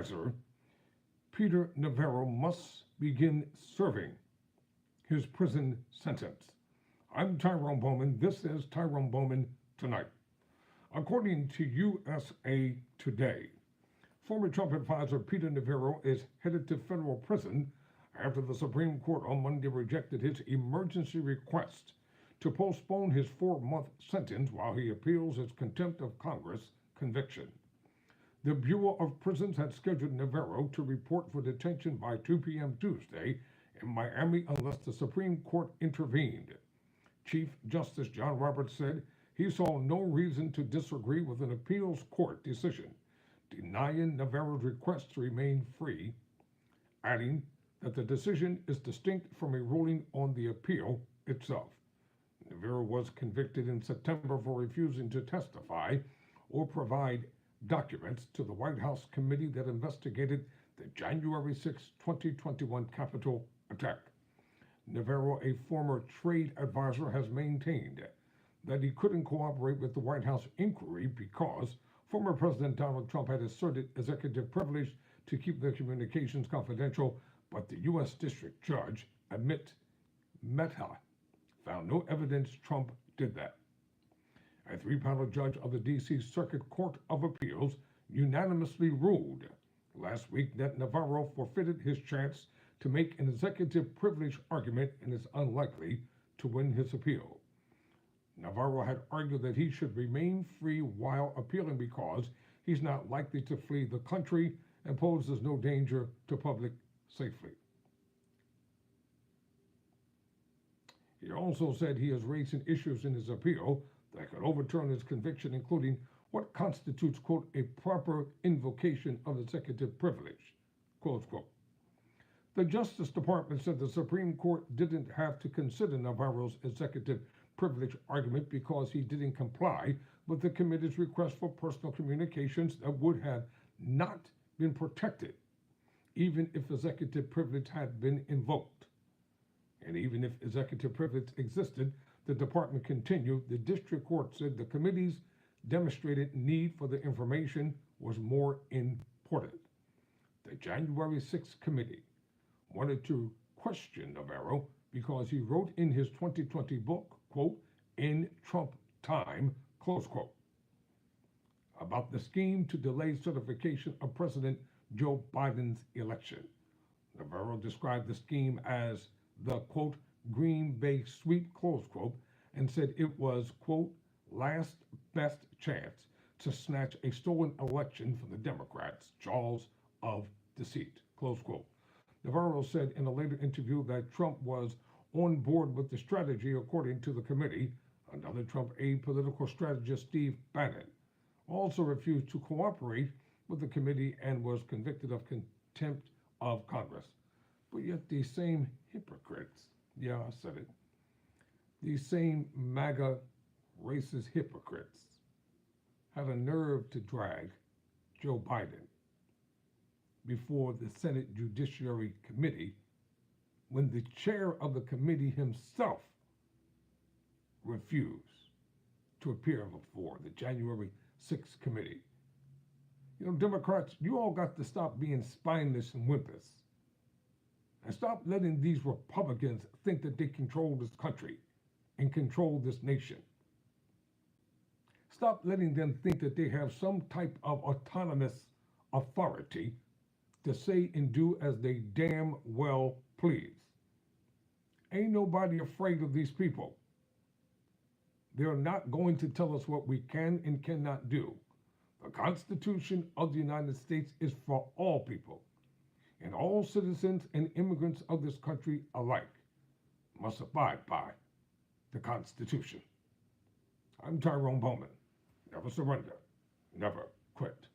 advisor, Peter Navarro, must begin serving his prison sentence. I'm Tyrone Bowman. This is Tyrone Bowman Tonight. According to USA Today, former Trump advisor Peter Navarro is headed to federal prison after the Supreme Court on Monday rejected his emergency request to postpone his 4-month sentence while he appeals his contempt of Congress conviction. The Bureau of Prisons had scheduled Navarro to report for detention by 2 p.m. Tuesday in Miami unless the Supreme Court intervened. Chief Justice John Roberts said he saw no reason to disagree with an appeals court decision denying Navarro's request to remain free, adding that the decision is distinct from a ruling on the appeal itself. Navarro was convicted in September for refusing to testify or provide documents to the White House committee that investigated the January 6, 2021 Capitol attack. Navarro, a former trade advisor, has maintained that he couldn't cooperate with the White House inquiry because former President Donald Trump had asserted executive privilege to keep their communications confidential, but the U.S. District Judge, Amit Mehta, found no evidence Trump did that. A 3-panel judge of the D.C. Circuit Court of Appeals unanimously ruled last week that Navarro forfeited his chance to make an executive privilege argument and is unlikely to win his appeal. Navarro had argued that he should remain free while appealing because he's not likely to flee the country and poses no danger to public safety. He also said he is raising issues in his appeal that could overturn his conviction, including what constitutes, quote, a proper invocation of executive privilege, close quote. The Justice Department said the Supreme Court didn't have to consider Navarro's executive privilege argument because he didn't comply with the committee's request for personal communications that would have not been protected, even if executive privilege had been invoked. And even if executive privilege existed, the department continued, the district court said the committee's demonstrated need for the information was more important. The January 6th committee wanted to question Navarro because he wrote in his 2020 book, quote, In Trump Time, close quote, about the scheme to delay certification of President Joe Biden's election. Navarro described the scheme as the, quote, Green Bay sweep, close quote, and said it was, quote, last best chance to snatch a stolen election from the Democrats' jaws of deceit, close quote. Navarro said in a later interview that Trump was on board with the strategy, according to the committee. Another Trump aide, political strategist Steve Bannon, also refused to cooperate with the committee and was convicted of contempt of Congress. But yet these same hypocrites, yeah, I said it, these same MAGA racist hypocrites had a nerve to drag Joe Biden before the Senate Judiciary Committee when the chair of the committee himself refused to appear before the January 6th committee. You know, Democrats, you all got to stop being spineless and wimpus and stop letting these Republicans think that they control this country and control this nation. Stop letting them think that they have some type of autonomous authority to say and do as they damn well please. Ain't nobody afraid of these people. They're not going to tell us what we can and cannot do. The Constitution of the United States is for all people, and all citizens and immigrants of this country alike must abide by the Constitution. I'm Tyrone Bowman. Never surrender, never quit.